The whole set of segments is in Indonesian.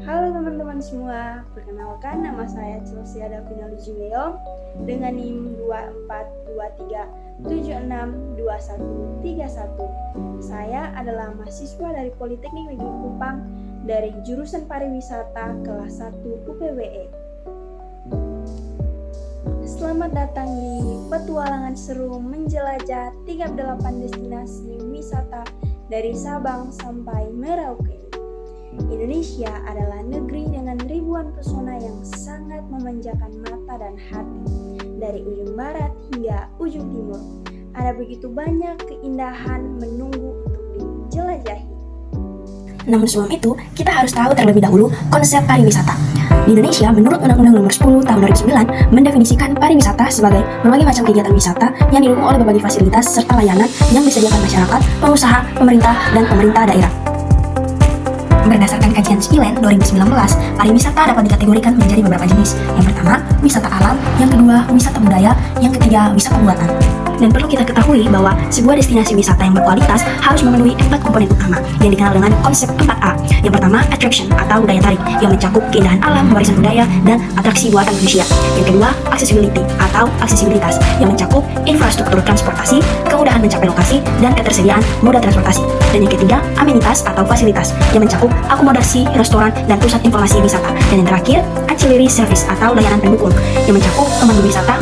Halo teman-teman semua, perkenalkan nama saya Chelsea Adavina Lujimeo dengan NIM 2423762131. Saya adalah mahasiswa dari Politeknik Negeri Kupang dari jurusan Pariwisata kelas 1 UPWE. Selamat datang di petualangan seru menjelajah 38 destinasi wisata dari Sabang sampai Merauke. Indonesia adalah negeri dengan ribuan pesona yang sangat memanjakan mata dan hati. Dari ujung barat hingga ujung timur, ada begitu banyak keindahan menunggu untuk dijelajahi. Namun sebelum itu, kita harus tahu terlebih dahulu konsep pariwisata. Di Indonesia, menurut Undang-Undang Nomor 10 Tahun 2009, mendefinisikan pariwisata sebagai berbagai macam kegiatan wisata yang didukung oleh berbagai fasilitas serta layanan yang disediakan masyarakat, pengusaha, pemerintah, dan pemerintah daerah. Berdasarkan kajian Spilen 2019, pariwisata dapat dikategorikan menjadi beberapa jenis. Yang pertama, wisata alam, yang kedua, wisata budaya, yang ketiga, wisata buatan. Dan perlu kita ketahui bahwa sebuah destinasi wisata yang berkualitas harus memenuhi 4 komponen utama yang dikenal dengan konsep 4A. Yang pertama, attraction atau daya tarik yang mencakup keindahan alam, warisan budaya, dan atraksi buatan manusia. Yang kedua, accessibility atau aksesibilitas yang mencakup infrastruktur transportasi, kemudahan mencapai lokasi, dan ketersediaan moda transportasi. Dan yang ketiga, amenitas atau fasilitas yang mencakup akomodasi, restoran, dan pusat informasi wisata. Dan yang terakhir, ancillary service atau layanan pendukung yang mencakup pemandu wisata.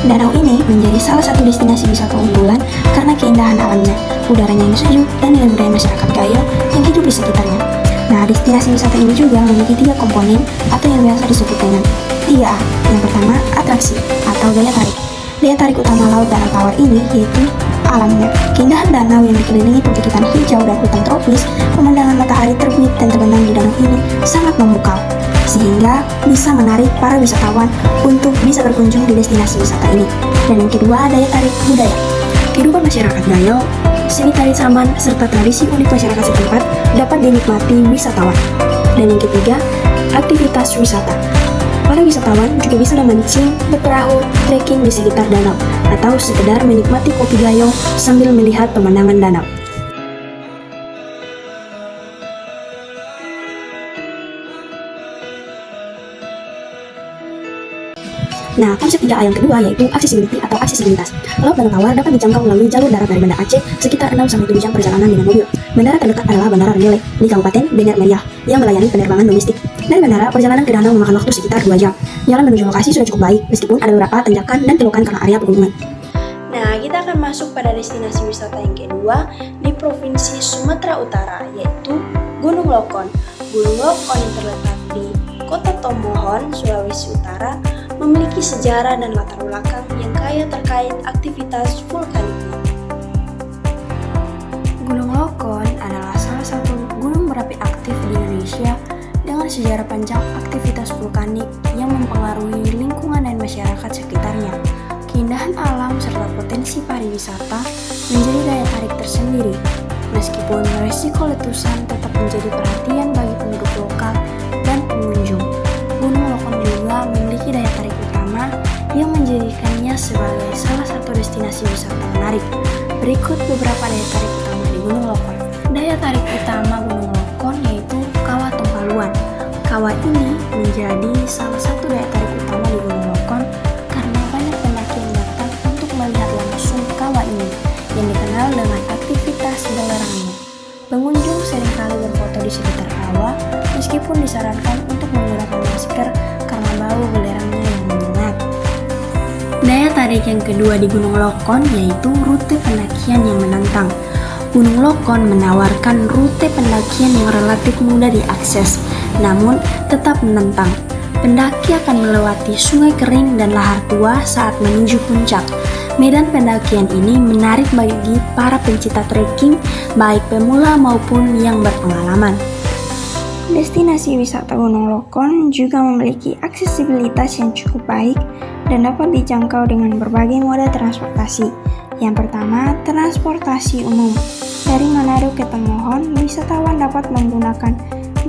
Danau ini menjadi salah satu destinasi wisata unggulan karena keindahan alamnya, udaranya yang sejuk, dan nilai budaya masyarakat Gayo yang hidup di sekitarnya. Nah, destinasi wisata ini juga memiliki 3 komponen atau yang biasa disebut dengan 3A. Yang pertama, atraksi atau daya tarik. Daya tarik utama laut Danau Tawar ini yaitu alamnya. Keindahan danau yang dikelilingi perbukitan hijau dan hutan tropis, pemandangan matahari terbit dan terbenam di danau ini sangat memukau, sehingga bisa menarik para wisatawan untuk bisa berkunjung di destinasi wisata ini. Dan yang kedua, daya tarik budaya. Kehidupan masyarakat Gayo, seni tari saman, serta tradisi unik masyarakat setempat dapat dinikmati wisatawan. Dan yang ketiga, aktivitas wisata. Para wisatawan juga bisa memancing, berperahu, trekking di sekitar danau, atau sekedar menikmati kopi Gayo sambil melihat pemandangan danau. Nah, konsep 3A yang kedua yaitu accessibility atau aksesibilitas. Laut Danau Tawar dapat dijangkau melalui jalur darat dari Banda Aceh sekitar 6-7 jam perjalanan dengan mobil. Bandara terdekat adalah Bandara Rendele di Kabupaten Bener Meriah yang melayani penerbangan domestik. Dari bandara, perjalanan ke danau memakan waktu sekitar 2 jam. Jalan menuju lokasi sudah cukup baik, meskipun ada beberapa tanjakan dan belokan karena area pegunungan. Nah, kita akan masuk pada destinasi wisata yang kedua di Provinsi Sumatera Utara, yaitu Gunung Lokon. Gunung Lokon yang terletak di Kota Tomohon, Sulawesi Utara, memiliki sejarah dan latar belakang yang kaya terkait aktivitas vulkanik. Gunung Lokon adalah salah satu gunung berapi aktif di Indonesia dengan sejarah panjang aktivitas vulkanik yang mempengaruhi lingkungan dan masyarakat sekitarnya. Keindahan alam serta potensi pariwisata menjadi daya tarik tersendiri. Meskipun resiko letusan tetap menjadi perhatian bagi penduduk lokal dan pengunjung, Gunung Lokon juga memiliki daya tarik utama yang menjadikannya sebagai salah satu destinasi wisata menarik. Berikut beberapa daya tarik utama di Gunung Lokon. Daya tarik utama Gunung Lokon yaitu Kawah Tompaluan. Kawah ini menjadi salah satu daya tarik utama di Gunung Lokon karena banyak pendaki yang datang untuk melihat langsung kawah ini yang dikenal dengan aktivitas belerangnya. Pengunjung seringkali berfoto di sekitar kawah meskipun disarankan untuk menggunakan masker karena bau belerangnya yang menyengat. Daya tarik yang kedua di Gunung Lokon yaitu rute pendakian yang menantang. Gunung Lokon menawarkan rute pendakian yang relatif mudah diakses, namun tetap menantang. Pendaki akan melewati sungai kering dan lahar tua saat menuju puncak. Medan pendakian ini menarik bagi para pencinta trekking, baik pemula maupun yang berpengalaman. Destinasi wisata Gunung Lokon juga memiliki aksesibilitas yang cukup baik dan dapat dijangkau dengan berbagai moda transportasi. Yang pertama, transportasi umum. Dari Manado ke Tomohon, wisatawan dapat menggunakan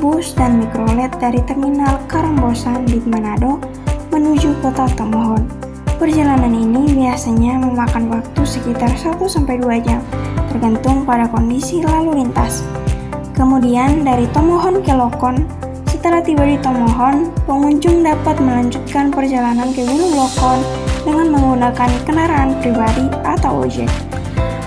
bus dan mikrolet dari Terminal Karangbosan di Manado menuju kota Tomohon. Perjalanan ini biasanya memakan waktu sekitar 1-2 jam, tergantung pada kondisi lalu lintas. Kemudian dari Tomohon ke Lokon, Setelah tiba di Tomohon, pengunjung dapat melanjutkan perjalanan ke Gunung Lokon dengan menggunakan kendaraan pribadi atau ojek.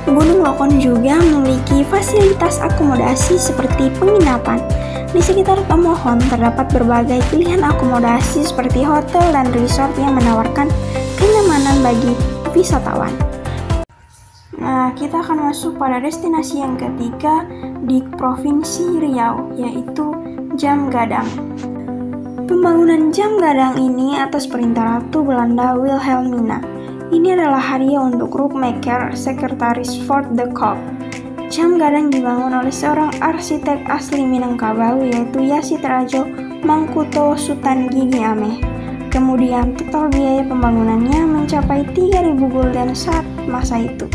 Gunung Lokon juga memiliki fasilitas akomodasi seperti penginapan. Di sekitar Tomohon terdapat berbagai pilihan akomodasi seperti hotel dan resort yang menawarkan kenyamanan bagi wisatawan. Nah, kita akan masuk pada destinasi yang ketiga di Provinsi Riau, yaitu Jam Gadang. Pembangunan Jam Gadang ini atas perintah Ratu Belanda Wilhelmina. Ini adalah hadiah untuk Rockmaker, Sekretaris Fort de Kock. Jam Gadang dibangun oleh seorang arsitek asli Minangkabau, yaitu Yasit Rajo Mangkuto Sutan Gigi Ameh. Kemudian total biaya pembangunannya mencapai 3.000 gulden saat masa itu.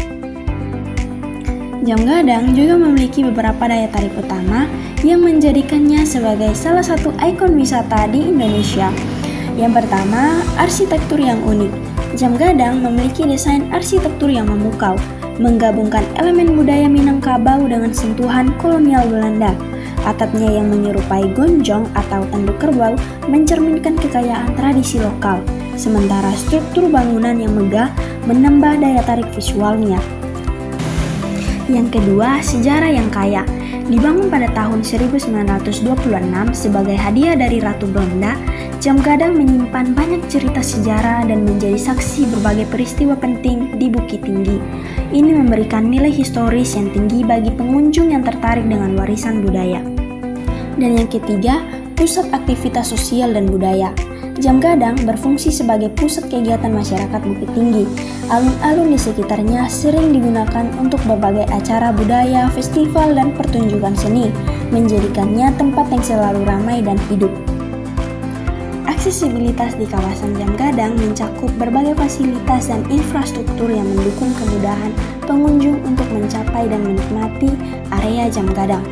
Jam Gadang juga memiliki beberapa daya tarik utama yang menjadikannya sebagai salah satu ikon wisata di Indonesia. Yang pertama, arsitektur yang unik. Jam Gadang memiliki desain arsitektur yang memukau, menggabungkan elemen budaya Minangkabau dengan sentuhan kolonial Belanda. Atapnya yang menyerupai gonjong atau tanduk kerbau mencerminkan kekayaan tradisi lokal, sementara struktur bangunan yang megah menambah daya tarik visualnya. Yang kedua, sejarah yang kaya. Dibangun pada tahun 1926 sebagai hadiah dari Ratu Belanda, Jam Gadang menyimpan banyak cerita sejarah dan menjadi saksi berbagai peristiwa penting di Bukit Tinggi. Ini memberikan nilai historis yang tinggi bagi pengunjung yang tertarik dengan warisan budaya. Dan yang ketiga, pusat aktivitas sosial dan budaya. Jam Gadang berfungsi sebagai pusat kegiatan masyarakat Bukit Tinggi. Alun-alun di sekitarnya sering digunakan untuk berbagai acara budaya, festival, dan pertunjukan seni, menjadikannya tempat yang selalu ramai dan hidup. Aksesibilitas di kawasan Jam Gadang mencakup berbagai fasilitas dan infrastruktur yang mendukung kemudahan pengunjung untuk mencapai dan menikmati area Jam Gadang.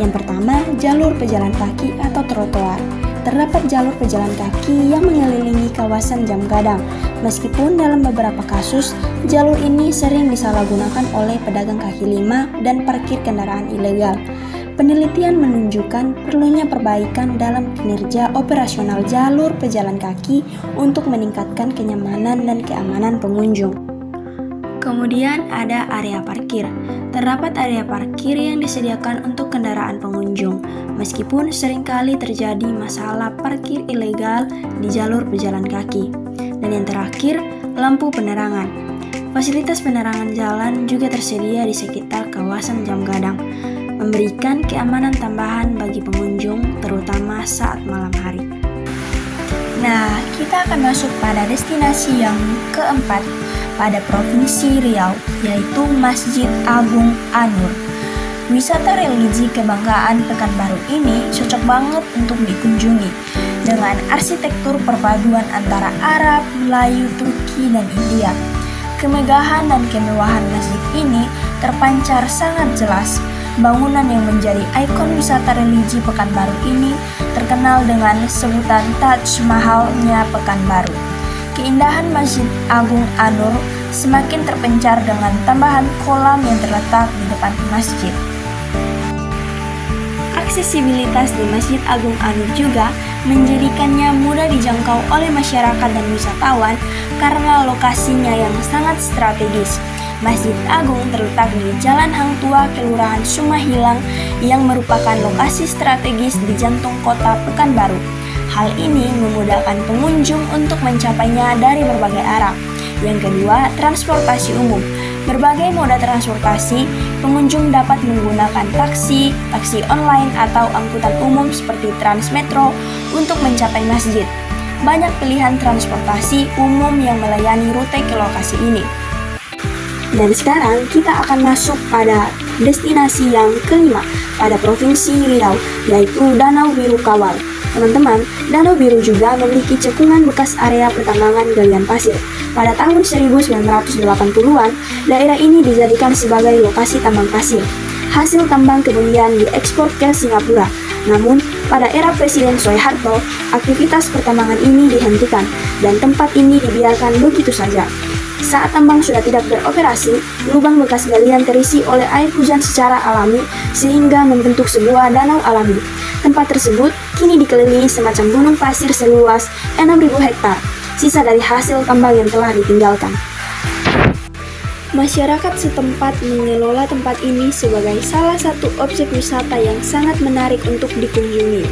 Yang pertama, jalur pejalan kaki atau trotoar. Terdapat jalur pejalan kaki yang mengelilingi kawasan Jam Gadang. Meskipun dalam beberapa kasus, jalur ini sering disalahgunakan oleh pedagang kaki lima dan parkir kendaraan ilegal. Penelitian menunjukkan perlunya perbaikan dalam kinerja operasional jalur pejalan kaki untuk meningkatkan kenyamanan dan keamanan pengunjung. Kemudian ada area parkir. Terdapat area parkir yang disediakan untuk kendaraan pengunjung, meskipun seringkali terjadi masalah parkir ilegal di jalur pejalan kaki. Dan yang terakhir, lampu penerangan. Fasilitas penerangan jalan juga tersedia di sekitar kawasan Jam Gadang, memberikan keamanan tambahan bagi pengunjung, terutama saat malam hari. Nah, kita akan masuk pada destinasi yang keempat pada Provinsi Riau, yaitu Masjid Agung An-Nur. Wisata religi kebanggaan Pekanbaru ini cocok banget untuk dikunjungi dengan arsitektur perpaduan antara Arab, Melayu, Turki, dan India. Kemegahan dan kemewahan masjid ini terpancar sangat jelas. Bangunan yang menjadi ikon wisata religi Pekanbaru ini terkenal dengan sebutan Taj Mahalnya Pekanbaru. Keindahan Masjid Agung An-Nur semakin terpencar dengan tambahan kolam yang terletak di depan masjid. Aksesibilitas di Masjid Agung An-Nur juga menjadikannya mudah dijangkau oleh masyarakat dan wisatawan karena lokasinya yang sangat strategis. Masjid Agung terletak di Jalan Hang Tua, Kelurahan Sumahilang, yang merupakan lokasi strategis di jantung kota Pekanbaru. Hal ini memudahkan pengunjung untuk mencapainya dari berbagai arah. Yang kedua, transportasi umum. Berbagai moda transportasi, pengunjung dapat menggunakan taksi, taksi online, atau angkutan umum seperti Transmetro untuk mencapai masjid. Banyak pilihan transportasi umum yang melayani rute ke lokasi ini. Dan sekarang kita akan masuk pada destinasi yang kelima pada Provinsi Riau, yaitu Danau Biru Kawal. Teman-teman, Danau Biru juga memiliki cekungan bekas area pertambangan galian pasir. Pada tahun 1980-an, daerah ini dijadikan sebagai lokasi tambang pasir. Hasil tambang kemudian diekspor ke Singapura. Namun, pada era Presiden Soeharto, aktivitas pertambangan ini dihentikan dan tempat ini dibiarkan begitu saja. Saat tambang sudah tidak beroperasi, lubang bekas galian terisi oleh air hujan secara alami sehingga membentuk sebuah danau alami. Tempat tersebut kini dikelilingi semacam gunung pasir seluas 6.000 hektar, sisa dari hasil tambang yang telah ditinggalkan. Masyarakat setempat mengelola tempat ini sebagai salah satu objek wisata yang sangat menarik untuk dikunjungi.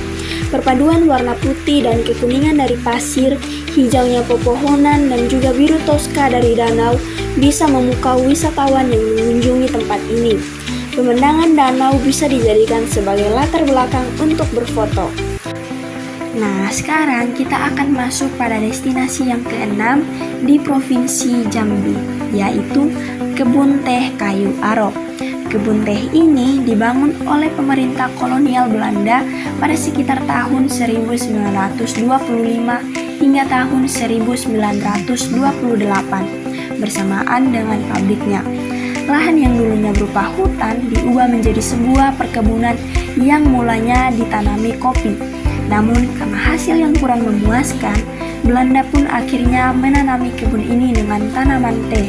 Perpaduan warna putih dan kekuningan dari pasir, hijaunya pepohonan, dan juga biru Tosca dari danau bisa memukau wisatawan yang mengunjungi tempat ini. Pemandangan danau bisa dijadikan sebagai latar belakang untuk berfoto. Nah, sekarang kita akan masuk pada destinasi yang keenam di Provinsi Jambi, yaitu Kebun Teh Kayu Aro. Kebun teh ini dibangun oleh pemerintah kolonial Belanda pada sekitar tahun 1925 hingga tahun 1928 bersamaan dengan pabriknya. Lahan yang dulunya berupa hutan diubah menjadi sebuah perkebunan yang mulanya ditanami kopi. Namun karena hasil yang kurang memuaskan, Belanda pun akhirnya menanami kebun ini dengan tanaman teh.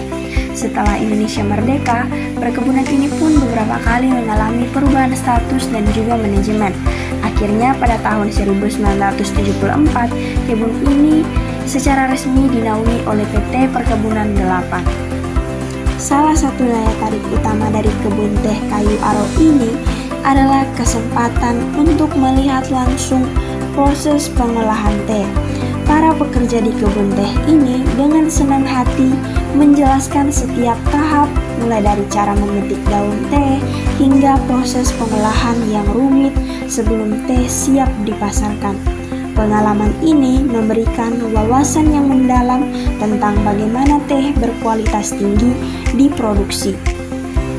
Setelah Indonesia merdeka, perkebunan ini pun beberapa kali mengalami perubahan status dan juga manajemen. Akhirnya pada tahun 1974, kebun ini secara resmi dinaungi oleh PT Perkebunan 8. Salah satu daya tarik utama dari Kebun Teh Kayu Aro ini adalah kesempatan untuk melihat langsung proses pengolahan teh. Para pekerja di kebun teh ini dengan senang hati menjelaskan setiap tahap, mulai dari cara memetik daun teh hingga proses pengolahan yang rumit sebelum teh siap dipasarkan. Pengalaman ini memberikan wawasan yang mendalam tentang bagaimana teh berkualitas tinggi diproduksi.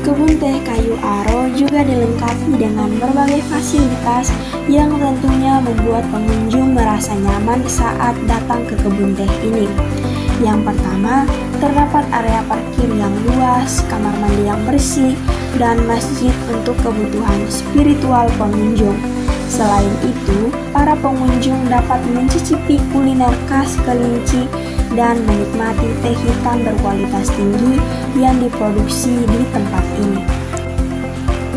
Kebun Teh Kayu Aro juga dilengkapi dengan berbagai fasilitas yang tentunya membuat pengunjung merasa nyaman saat datang ke kebun teh ini. Yang pertama, terdapat area parkir yang luas, kamar mandi yang bersih, dan masjid untuk kebutuhan spiritual pengunjung. Selain itu, para pengunjung dapat mencicipi kuliner khas kelinci dan menikmati teh hitam berkualitas tinggi yang diproduksi di tempat ini.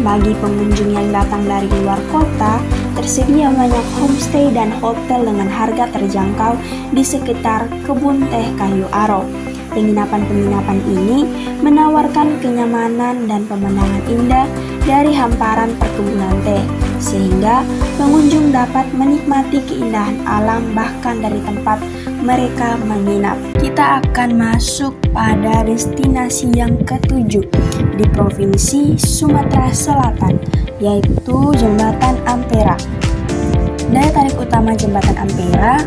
Bagi pengunjung yang datang dari luar kota, tersedia banyak homestay dan hotel dengan harga terjangkau di sekitar Kebun Teh Kayu Aro. Penginapan-penginapan ini menawarkan kenyamanan dan pemandangan indah dari hamparan perkebunan teh, sehingga pengunjung dapat menikmati keindahan alam bahkan dari tempat mereka menginap. Kita akan masuk pada destinasi yang ketujuh di Provinsi Sumatera Selatan, yaitu Jembatan Ampera. Daya tarik utama Jembatan Ampera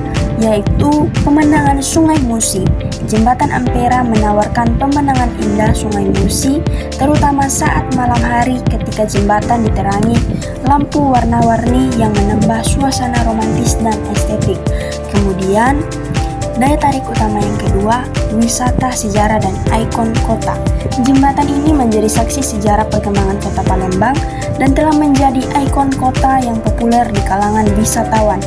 yaitu pemandangan Sungai Musi. Jembatan Ampera menawarkan pemandangan indah Sungai Musi, terutama saat malam hari ketika jembatan diterangi lampu warna-warni yang menambah suasana romantis dan estetik. Kemudian, daya tarik utama yang kedua, wisata sejarah dan ikon kota. Jembatan ini menjadi saksi sejarah perkembangan kota Palembang dan telah menjadi ikon kota yang populer di kalangan wisatawan.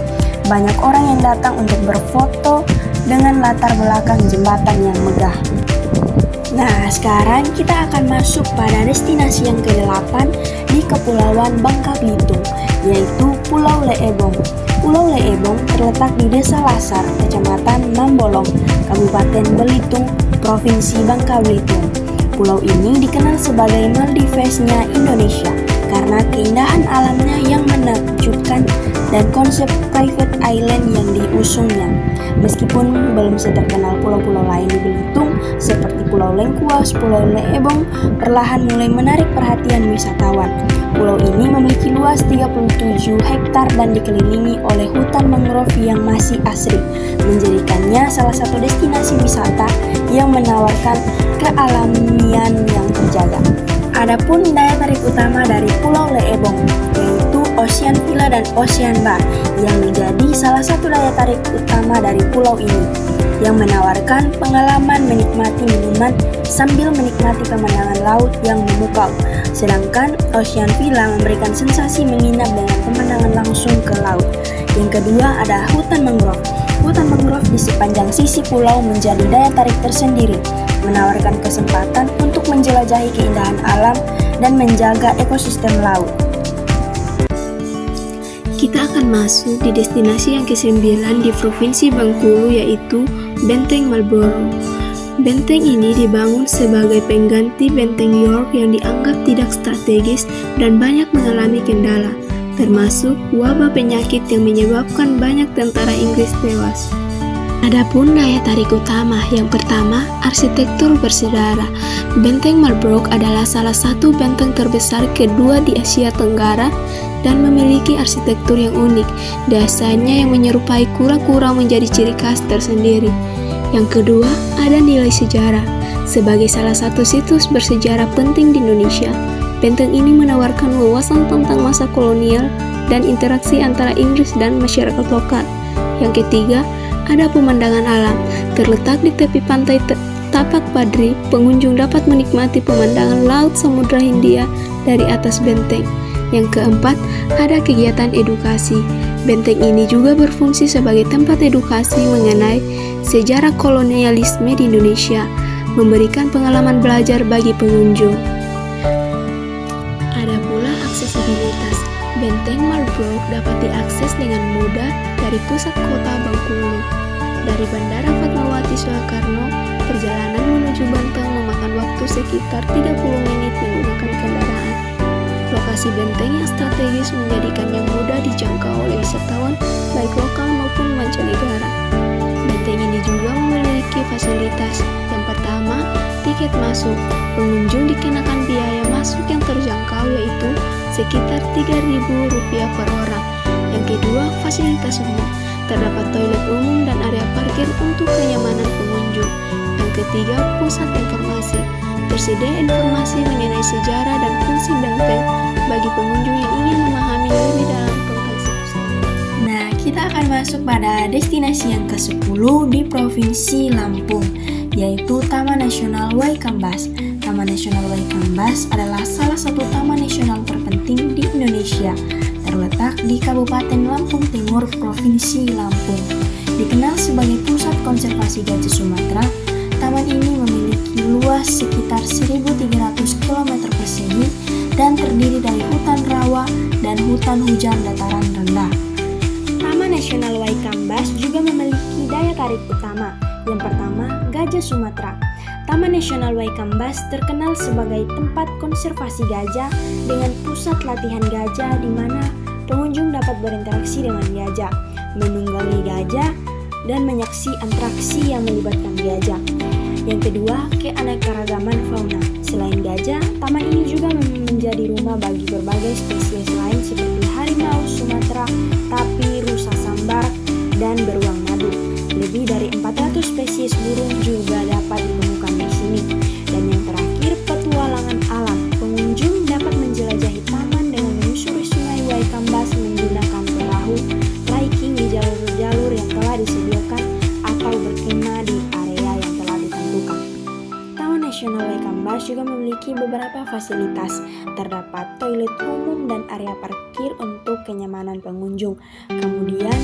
Banyak orang yang datang untuk berfoto dengan latar belakang jembatan yang megah. Nah, sekarang kita akan masuk pada destinasi yang ke-8 di Kepulauan Bangka Belitung, yaitu Pulau Leebong. Pulau Leebong terletak di Desa Lasar, Kecamatan Mambolong, Kabupaten Belitung, Provinsi Bangka Belitung. Pulau ini dikenal sebagai Maldives-nya Indonesia karena keindahan alamnya yang menakjubkan dan konsep private island yang diusungnya. Meskipun belum seterkenal pulau-pulau lain di Belitung seperti Pulau Lengkuas, Pulau Leebong perlahan mulai menarik perhatian wisatawan. Pulau ini memiliki luas 37 hektar dan dikelilingi oleh hutan mangrove yang masih asri, menjadikannya salah satu destinasi wisata yang menawarkan kealamian yang terjaga. Adapun daya tarik utama dari Pulau Leebong yaitu Ocean Villa dan Ocean Bar yang menjadi salah satu daya tarik utama dari pulau ini, yang menawarkan pengalaman menikmati minuman sambil menikmati pemandangan laut yang memukau. Sedangkan Ocean Villa memberikan sensasi menginap dengan pemandangan langsung ke laut. Yang kedua ada hutan mangrove. hutan mangrove di sepanjang sisi pulau menjadi daya tarik tersendiri, menawarkan kesempatan untuk menjelajahi keindahan alam dan menjaga ekosistem laut. Kita akan masuk di destinasi yang ke-9 di Provinsi Bengkulu, yaitu Benteng Marlborough. Benteng ini dibangun sebagai pengganti Benteng York yang dianggap tidak strategis dan banyak mengalami kendala, termasuk wabah penyakit yang menyebabkan banyak tentara Inggris tewas. Adapun daya tarik utama, yang pertama, arsitektur bersejarah. Benteng Marlborough adalah salah satu benteng terbesar kedua di Asia Tenggara dan memiliki arsitektur yang unik. Dasarnya yang menyerupai kura-kura menjadi ciri khas tersendiri. Yang kedua, ada nilai sejarah. Sebagai salah satu situs bersejarah penting di Indonesia, benteng ini menawarkan wawasan tentang masa kolonial dan interaksi antara Inggris dan masyarakat lokal. Yang ketiga, ada pemandangan alam. Terletak di tepi pantai Tapak Padri, pengunjung dapat menikmati pemandangan Laut Samudra Hindia dari atas benteng. Yang keempat, ada kegiatan edukasi. Benteng ini juga berfungsi sebagai tempat edukasi mengenai sejarah kolonialisme di Indonesia, memberikan pengalaman belajar bagi pengunjung. Ada pula aksesibilitas. Benteng Marlborough dapat diakses dengan mudah dari pusat kota Bengkulu. Dari Bandara Fatmawati Soekarno, perjalanan menuju Benteng memakan waktu sekitar 30 menit menggunakan kendaraan. Lokasi benteng yang strategis menjadikannya mudah dijangkau oleh wisatawan baik lokal maupun mancanegara. Benteng ini juga memiliki fasilitas. Yang pertama, tiket masuk. Pengunjung dikenakan biaya masuk yang terjangkau, yaitu sekitar Rp3.000 per orang. Yang kedua, fasilitas umum. Terdapat toilet umum dan area parkir untuk kenyamanan pengunjung. Yang ketiga, pusat informasi. Tersedia informasi mengenai sejarah dan fungsi benteng bagi pengunjung yang ingin memahami lebih dalam tentang situs ini. Nah, kita akan masuk pada destinasi yang ke-10 di Provinsi Lampung, yaitu Taman Nasional Waikambas. Taman Nasional Waikambas adalah salah satu taman nasional terpenting di Indonesia, terletak di Kabupaten Lampung Timur, Provinsi Lampung. Dikenal sebagai pusat konservasi gajah Sumatera, taman ini memiliki luas sekitar 1.300 km persegi dan terdiri dari hutan rawa dan hutan hujan dataran rendah. Taman Nasional Waikambas juga memiliki daya tarik utama. Yang pertama, gajah Sumatera. Taman Nasional Waikambas terkenal sebagai tempat konservasi gajah dengan pusat latihan gajah di mana pengunjung dapat berinteraksi dengan gajah, menunggangi gajah, dan menyaksikan atraksi yang melibatkan gajah. Yang kedua, keanekaragaman fauna. Selain gajah, taman ini juga menjadi rumah bagi berbagai spesies lain seperti harimau Sumatera, tapi rusa sambar, dan beruang madu. Lebih dari 400 spesies burung juga dapat ditemukan di sini. Dan yang terakhir, petualangan alam. Pengunjung dapat menjelajahi taman dengan menyusuri sungai Waikambas menggunakan perahu, hiking di jalur-jalur yang telah disediakan atau berkemah di area yang telah ditentukan. Taman Nasional Waikambas juga memiliki beberapa fasilitas. Terdapat toilet umum dan area parkir untuk kenyamanan pengunjung. Kemudian,